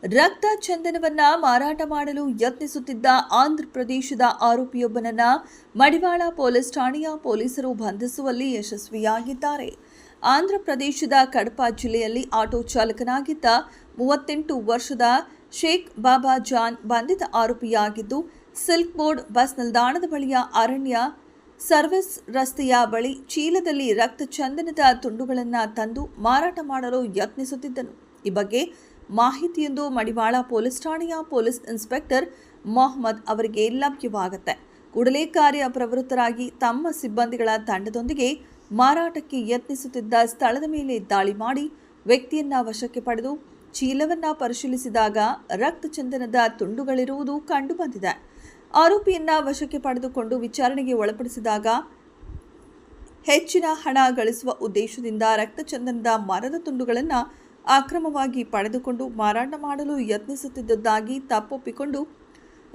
ರಕ್ತ ಚಂದನವನ್ನ ಮಾರಾಟ ಮಾಡಲು ಯತ್ನಿಸುತ್ತಿದ್ದ ಆಂಧ್ರ ಪ್ರದೇಶದ ಆರೋಪಿಯೊಬ್ಬನನ್ನ ಮಡಿವಾಳ ಪೊಲೀಸ್ ಠಾಣೆಯ ಪೊಲೀಸರು ಬಂಧಿಸುವಲ್ಲಿ ಯಶಸ್ವಿಯಾಗಿದ್ದಾರೆ. ಆಂಧ್ರ ಪ್ರದೇಶದ ಕಡಪ ಜಿಲ್ಲೆಯಲ್ಲಿ ಆಟೋ ಚಾಲಕನಾಗಿದ್ದ 38 ವರ್ಷದ ಶೇಖ್ ಬಾಬಾ ಜಾನ್ ಬಂಧಿತ ಆರೋಪಿಯಾಗಿದ್ದು, ಸಿಲ್ಕ್ ಬೋರ್ಡ್ ಬಸ್ ನಿಲ್ದಾಣದ ಬಳಿಯ ಅರಣ್ಯ ಸರ್ವಿಸ್ ರಸ್ತೆಯ ಬಳಿ ಚೀಲದಲ್ಲಿ ರಕ್ತ ಚಂದನದ ತುಂಡುಗಳನ್ನು ತಂದು ಮಾರಾಟ ಮಾಡಲು ಯತ್ನಿಸುತ್ತಿದ್ದನು. ಈ ಬಗ್ಗೆ ಮಾಹಿತಿಯೊಂದು ಮಡಿವಾಳ ಪೊಲೀಸ್ ಠಾಣೆಯ ಪೊಲೀಸ್ ಇನ್ಸ್ಪೆಕ್ಟರ್ ಮೊಹಮ್ಮದ್ ಅವರಿಗೆ ಲಭ್ಯವಾಗುತ್ತೆ. ಕೂಡಲೇ ಕಾರ್ಯಪ್ರವೃತ್ತರಾಗಿ ತಮ್ಮ ಸಿಬ್ಬಂದಿಗಳ ತಂಡದೊಂದಿಗೆ ಮಾರಾಟಕ್ಕೆ ಯತ್ನಿಸುತ್ತಿದ್ದ ಸ್ಥಳದ ಮೇಲೆ ದಾಳಿ ಮಾಡಿ ವ್ಯಕ್ತಿಯನ್ನ ವಶಕ್ಕೆ ಪಡೆದು ಚೀಲವನ್ನ ಪರಿಶೀಲಿಸಿದಾಗ ರಕ್ತ ಚಂದನದ ತುಂಡುಗಳಿರುವುದು ಕಂಡುಬಂದಿದೆ. ಆರೋಪಿಯನ್ನ ವಶಕ್ಕೆ ಪಡೆದುಕೊಂಡು ವಿಚಾರಣೆಗೆ ಒಳಪಡಿಸಿದಾಗ ಹೆಚ್ಚಿನ ಹಣ ಗಳಿಸುವ ಉದ್ದೇಶದಿಂದ ರಕ್ತ ಚಂದನದ ಮರದ ತುಂಡುಗಳನ್ನು ಅಕ್ರಮವಾಗಿ ಪಡೆದುಕೊಂಡು ಮಾರಾಟ ಮಾಡಲು ಯತ್ನಿಸುತ್ತಿದ್ದುದಾಗಿ ತಪ್ಪೊಪ್ಪಿಕೊಂಡು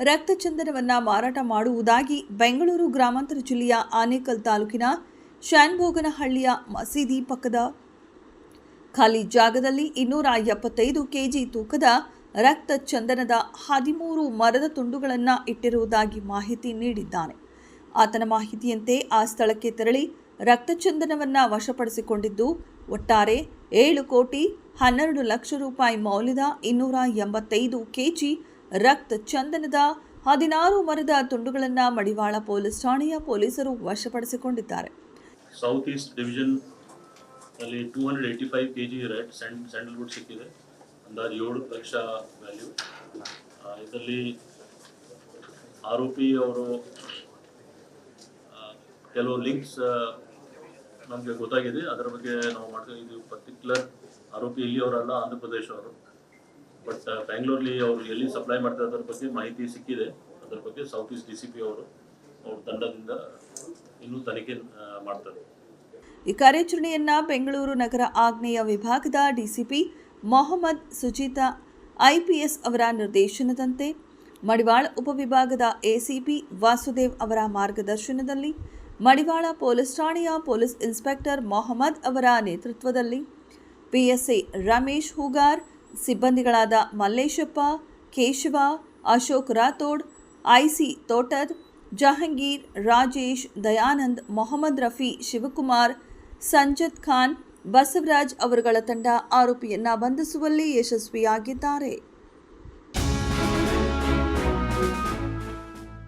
ರಕ್ತ ಚಂದನವನ್ನು ಮಾರಾಟ ಮಾಡುವುದಾಗಿ ಬೆಂಗಳೂರು ಗ್ರಾಮಾಂತರ ಜಿಲ್ಲೆಯ ಆನೇಕಲ್ ತಾಲೂಕಿನ ಶಾನ್ಭೋಗನಹಳ್ಳಿಯ ಮಸೀದಿ ಪಕ್ಕದ ಖಾಲಿ ಜಾಗದಲ್ಲಿ 275 ಕೆಜಿ ತೂಕದ ರಕ್ತ ಚಂದನದ 13 ಮರದ ತುಂಡುಗಳನ್ನು ಇಟ್ಟಿರುವುದಾಗಿ ಮಾಹಿತಿ ನೀಡಿದ್ದಾನೆ. ಆತನ ಮಾಹಿತಿಯಂತೆ ಆ ಸ್ಥಳಕ್ಕೆ ತೆರಳಿ ರಕ್ತ ಚಂದನವನ್ನು ವಶಪಡಿಸಿಕೊಂಡಿದ್ದು, ಒಟ್ಟಾರೆ 7,12,00,000 ರೂಪಾಯಿ ಮೌಲ್ಯದ 285 ಕೆಜಿ ರಕ್ತ ಚಂದನದ 16 ಮರದ ತುಂಡುಗಳನ್ನು ಮಡಿವಾಳ ಪೊಲೀಸ್ ಠಾಣೆಯ ಪೊಲೀಸರು ವಶಪಡಿಸಿಕೊಂಡಿದ್ದಾರೆ. ಸೌತ್ ಈಸ್ಟ್ ಡಿವಿಷನ್ ಅಲ್ಲಿ 285 ಕೆಜಿ ರೆಡ್ ಸ್ಯಾಂಡಲ್ವುಡ್ ಸಿಕ್ಕಿದೆ. ಅಂದಾಜು 7 ಲಕ್ಷ ವ್ಯಾಲ್ಯೂ. ಇದರಲ್ಲಿ ಆರೋಪಿ ಅವರು ಕೆಲವು ಲಿಂಕ್ಸ್ ನಮಗೆ ಗೊತ್ತಾಗಿದೆ. ಅದರ ಬಗ್ಗೆ ನಾವು ಮಾಡ್ತೀವಿ. ಇದು ಪರ್ಟಿಕ್ಯುಲರ್ ಆರೋಪಿ ಇಲ್ಲಿ ಅವರಲ್ಲ, ಆಂಧ್ರ ಪ್ರದೇಶ ಅವರು. ಬಟ್ ಬ್ಯಾಂಗ್ಳೂರ್ಲಿ ಅವರು ಎಲ್ಲಿ ಸಪ್ಲೈ ಮಾಡ್ತಾರೆ ಅದರ ಬಗ್ಗೆ ಮಾಹಿತಿ ಸಿಕ್ಕಿದೆ. ಅದರ ಬಗ್ಗೆ ಸೌತ್ ಈಸ್ಟ್ DCP ಅವರು ಅವ್ರ ತಂಡದಿಂದ ಇನ್ನೂ ತನಿಖೆ ಮಾಡ್ತಾರೆ. ಈ ಕಾರ್ಯಾಚರಣೆಯನ್ನ ಬೆಂಗಳೂರು ನಗರ ಆಗ್ನೇಯ ವಿಭಾಗದ DCP ಮೊಹಮ್ಮದ್ ಸುಜಿತಾ IPS ಅವರ ನಿರ್ದೇಶನದಂತೆ ಮಡಿವಾಳ ಉಪವಿಭಾಗದ ACP ವಾಸುದೇವ್ ಅವರ ಮಾರ್ಗದರ್ಶನದಲ್ಲಿ ಮಡಿವಾಳ ಪೊಲೀಸ್ ಠಾಣೆಯ ಪೊಲೀಸ್ ಇನ್ಸ್ಪೆಕ್ಟರ್ ಮೊಹಮ್ಮದ್ ಅವರ ನೇತೃತ್ವದಲ್ಲಿ PSA ರಮೇಶ್ ಹೂಗಾರ್, ಸಿಬ್ಬಂದಿಗಳಾದ ಮಲ್ಲೇಶಪ್ಪ, ಕೇಶವ, ಅಶೋಕ್ ರಾಥೋಡ್, IC ತೋಟದ್, ಜಹಂಗೀರ್, ರಾಜೇಶ್, ದಯಾನಂದ್, ಮೊಹಮ್ಮದ್ ರಫಿ, ಶಿವಕುಮಾರ್, ಸಂಜತ್ ಖಾನ್, ಬಸವರಾಜ್ ಅವರುಗಳ ತಂಡ ಆರೋಪಿಯನ್ನ ಬಂಧಿಸುವಲ್ಲಿ ಯಶಸ್ವಿಯಾಗಿದ್ದಾರೆ.